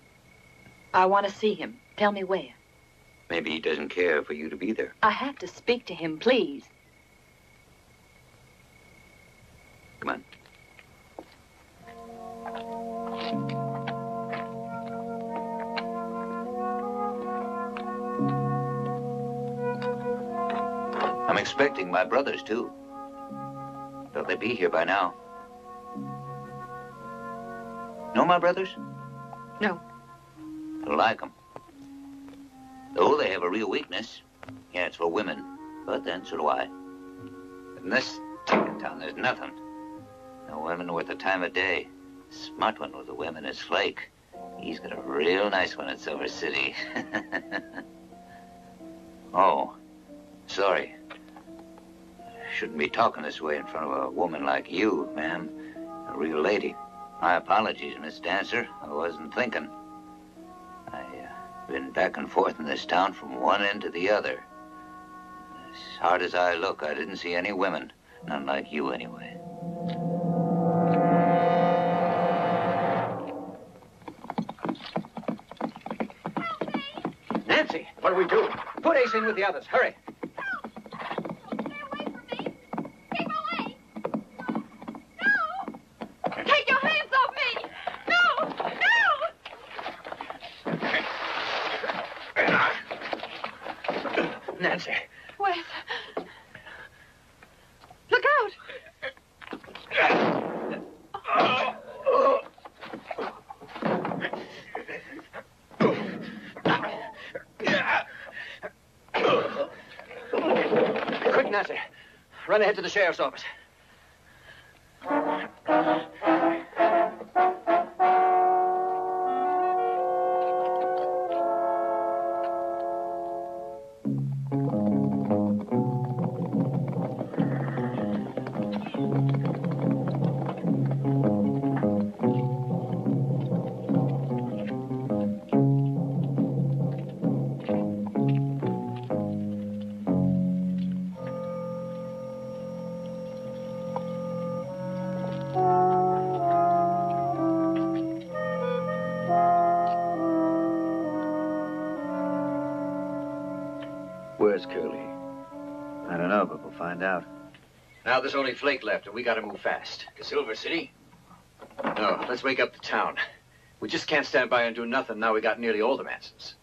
I want to see him. Tell me where. Maybe he doesn't care for you to be there. I have to speak to him, please. Come on. I'm expecting my brothers, too. Thought they'd be here by now. Know my brothers? No. I like them. Though they have a real weakness. Yeah, it's for women. But then, so do I. In this town, there's nothing. No women worth the time of day. Smart one with the women is Flake. He's got a real nice one at Silver City. Oh, sorry. Shouldn't be talking this way in front of a woman like you, ma'am. A real lady. My apologies, Miss Dancer. I wasn't thinking. I've been back and forth in this town from one end to the other. As hard as I look, I didn't see any women. None like you, anyway. Nancy, what do we do? Put Ace in with the others. Hurry. Take your hands off me! No! No! Nancy. Wes. Look out! Quick, Nancy. Run ahead to the sheriff's office. Where's Curly? I don't know, but we'll find out. Now there's only Flake left, and we gotta move fast. To Silver City? No, let's wake up the town. We just can't stand by and do nothing now we got nearly all the Mansons.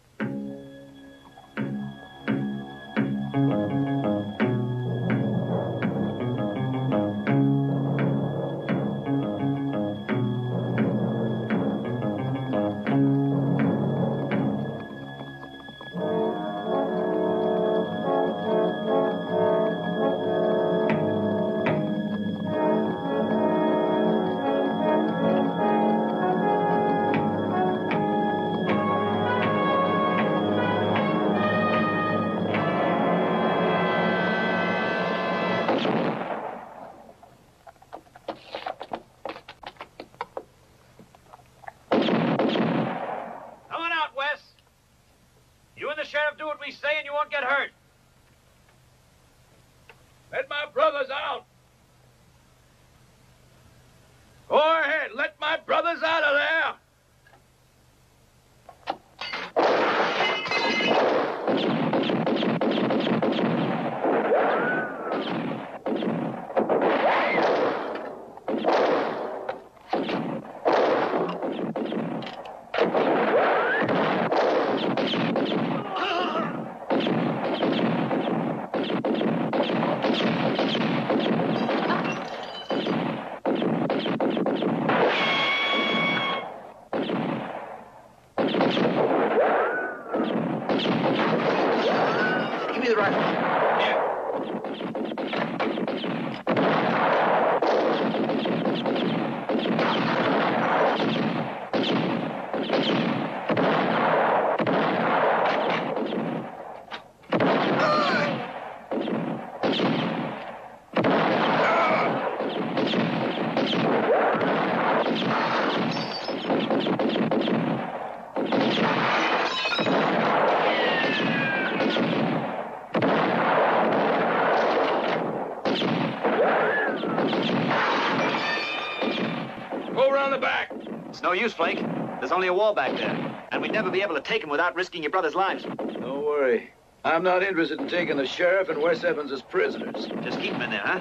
Let my brothers out. Go ahead, let my brothers out of there. Give me the rifle. no use, Flake. There's only a wall back there. And we'd never be able to take him without risking your brother's lives. Don't worry. I'm not interested in taking the sheriff and Wes Evans as prisoners. Just keep him in there, huh?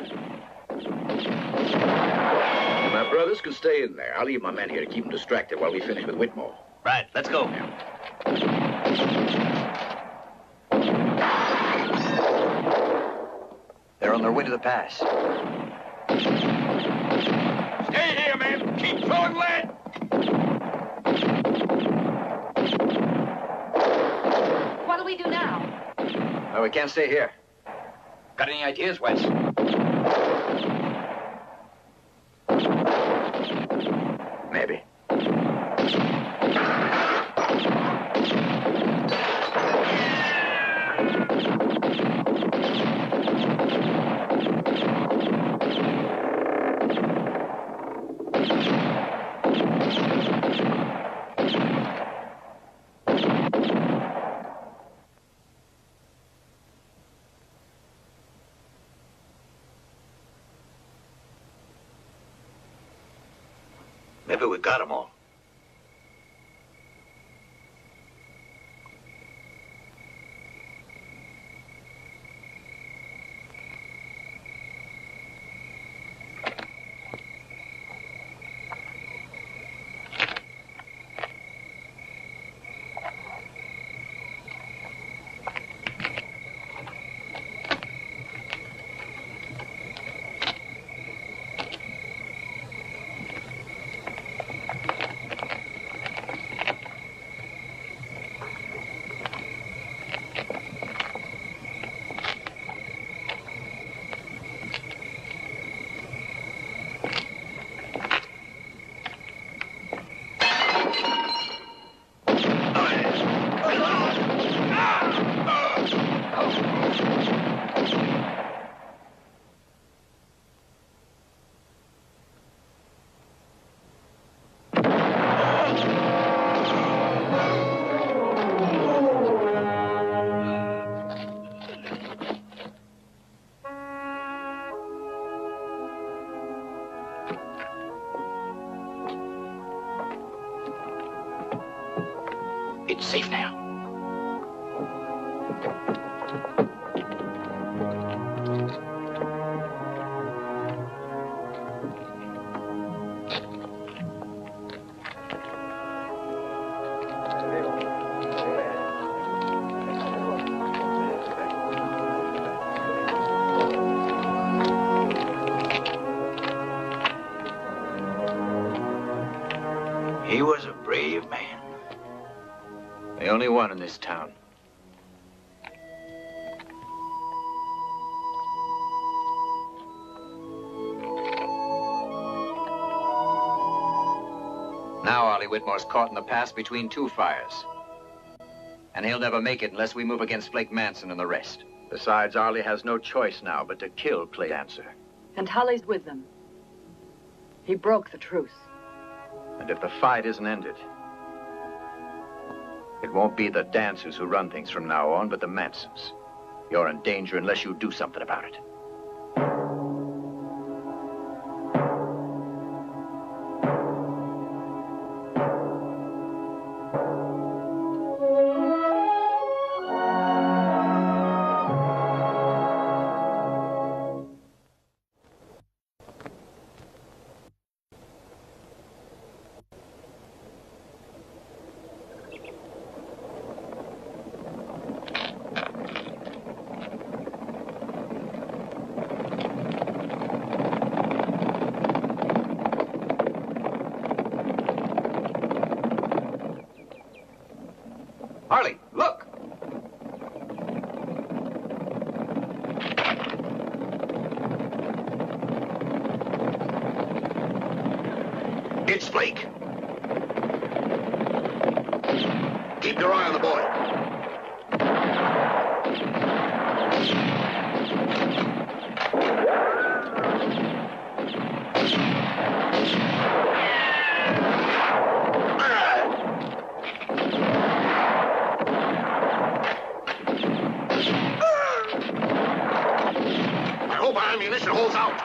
My brothers can stay in there. I'll leave my men here to keep them distracted while we finish with Whitmore. Right, let's go. They're on their way to the pass. Stay here, man. Keep throwing lead. What'll we do now? Well, we can't stay here. Got any ideas, Wes? Maybe. Maybe we got them all. It's safe now. He was a brave man. The only one in this town. Now Ollie Whitmore's caught in the pass between two fires. And he'll never make it unless we move against Flake, Manson, and the rest. Besides, Ollie has no choice now but to kill Clay Dancer. And Holly's with them. He broke the truce. And if the fight isn't ended, it won't be the dancers who run things from now on, but the Mansons. You're in danger unless you do something about it. Harley, look! It's Flake. Keep your eye on the boy. I hope our ammunition holds out.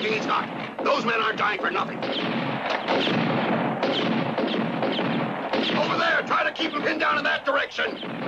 anything he's got. Those men aren't dying for nothing. Over there, try to keep him pinned down in that direction.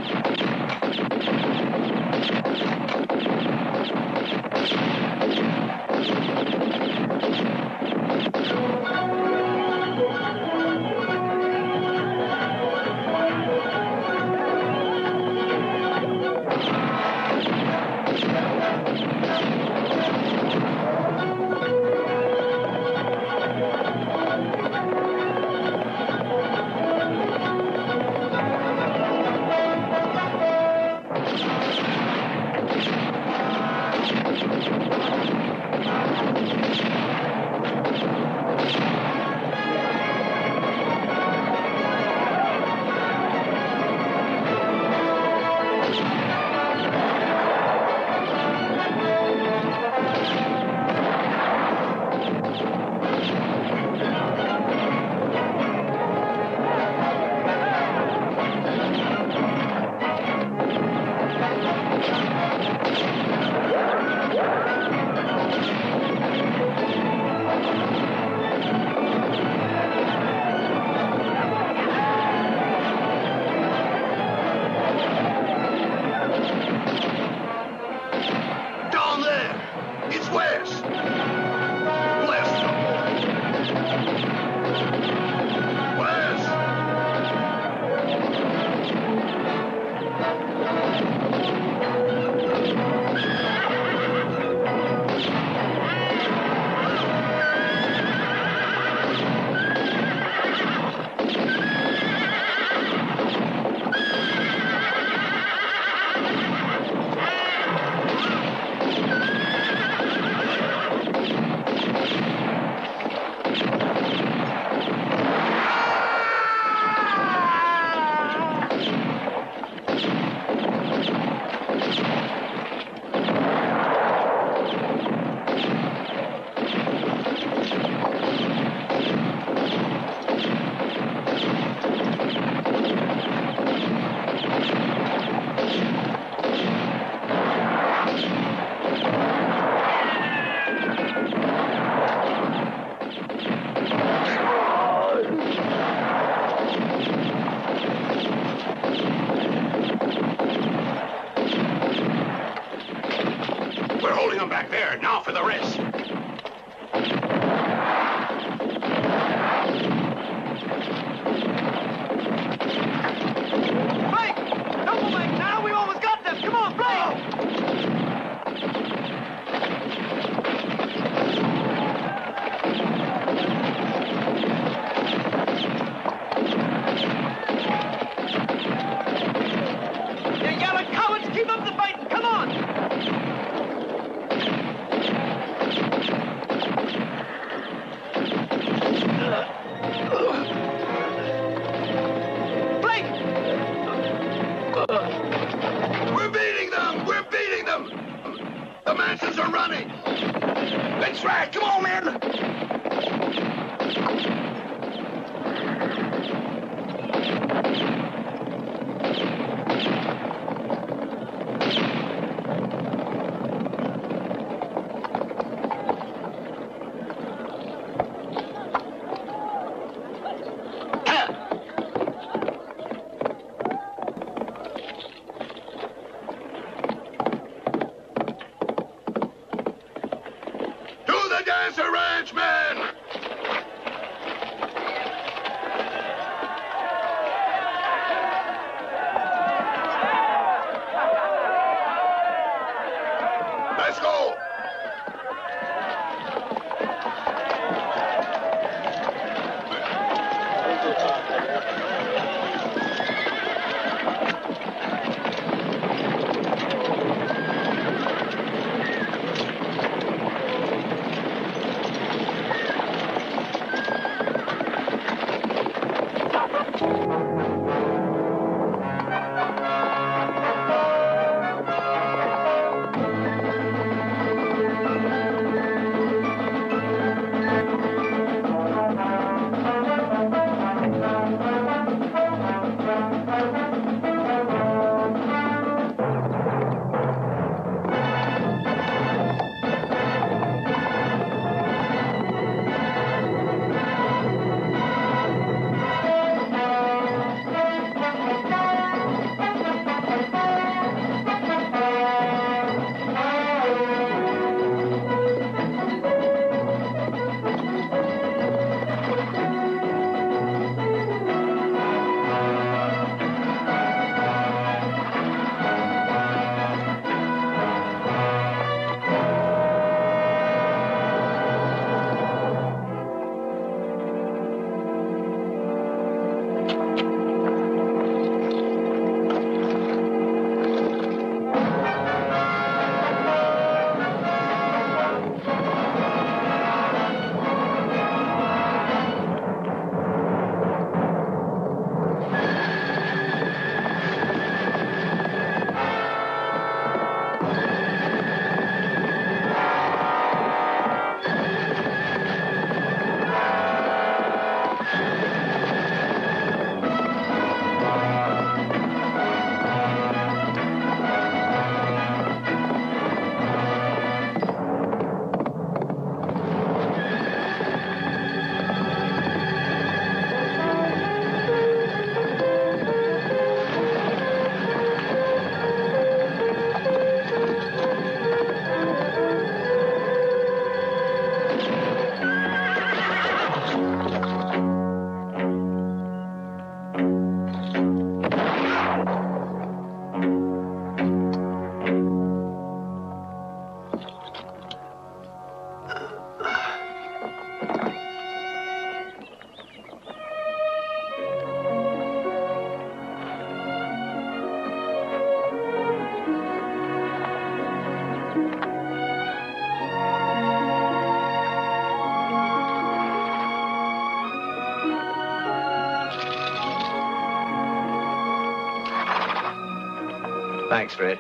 Thanks, Fred.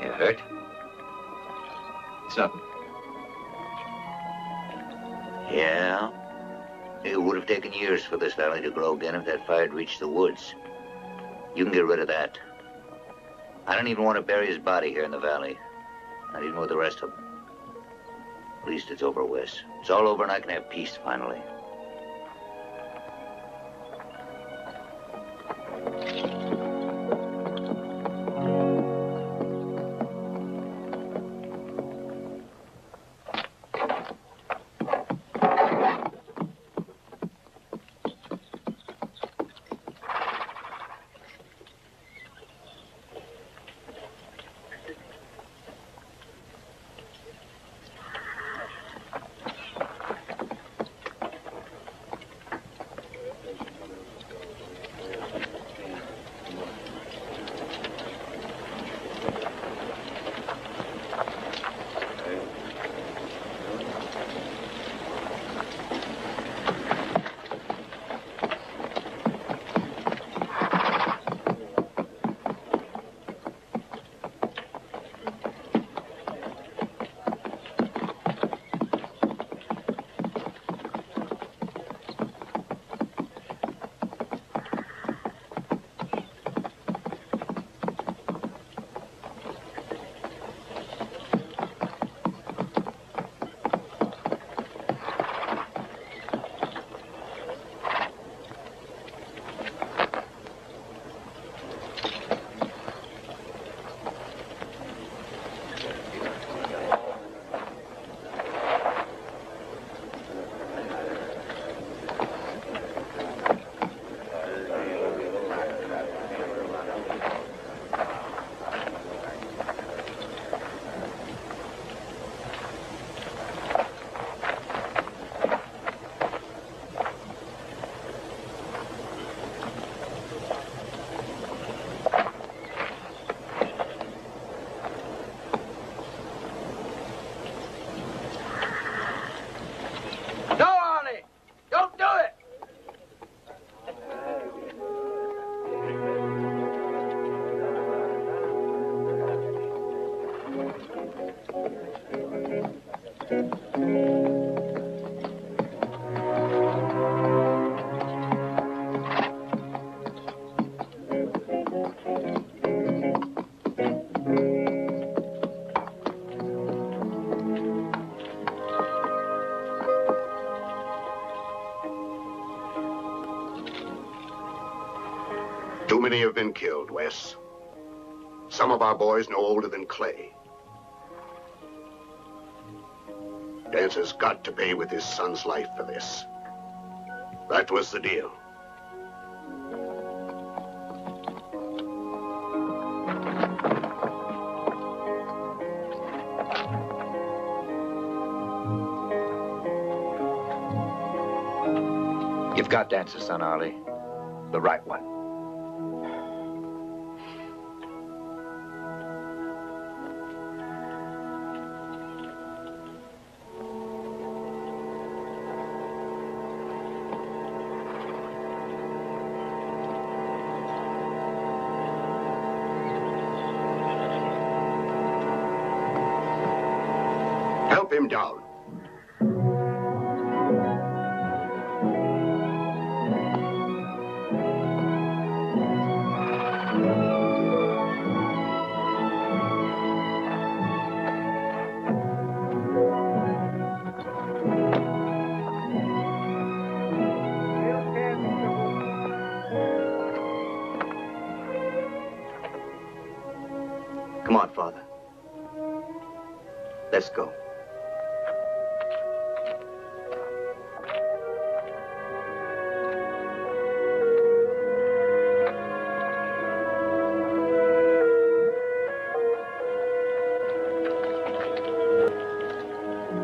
You hurt? It's nothing. Yeah. It would have taken years for this valley to grow again if that fire had reached the woods. You can get rid of that. I don't even want to bury his body here in the valley. Not even with the rest of them. At least it's over, Wes. It's all over and I can have peace finally. Too many have been killed, Wes. Some of our boys no older than Clay. Dancer's got to pay with his son's life for this. That was the deal. You've got Dancer's son, Arlie. The right one. Help him down. Come on, Father. Let's go.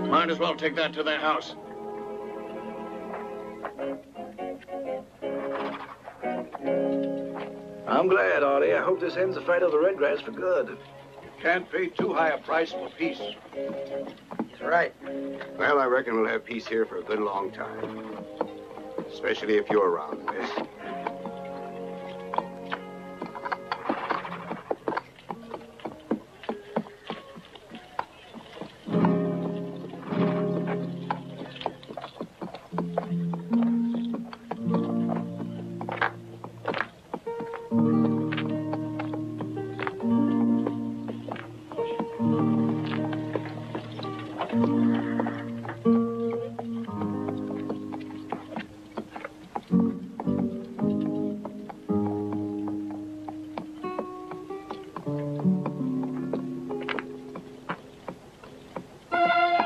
Might as well take that to their house. I'm glad, Arlie. I hope this ends the fight over Redgrass for good. Can't pay too high a price for peace. That's right. Well, I reckon we'll have peace here for a good long time. Especially if you're around, Wes.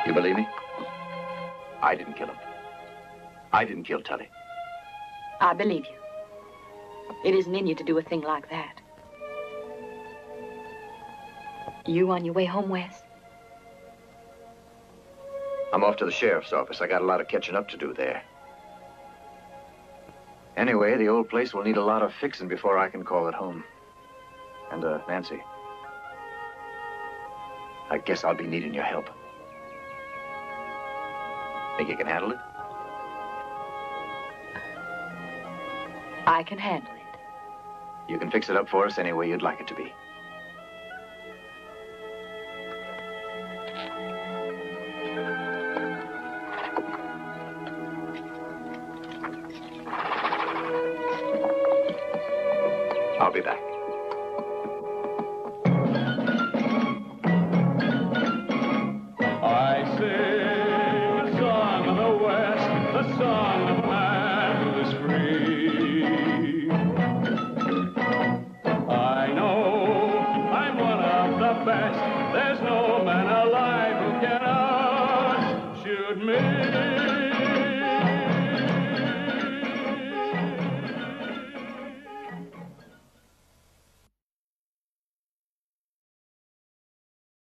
You believe me? I didn't kill him. I didn't kill Tully. I believe you. It isn't in you to do a thing like that. You on your way home, Wes? I'm off to the sheriff's office. I got a lot of catching up to do there. Anyway, the old place will need a lot of fixing before I can call it home. And, Nancy, I guess I'll be needing your help. Think you can handle it? I can handle it. You can fix it up for us any way you'd like it to be. I'll be back.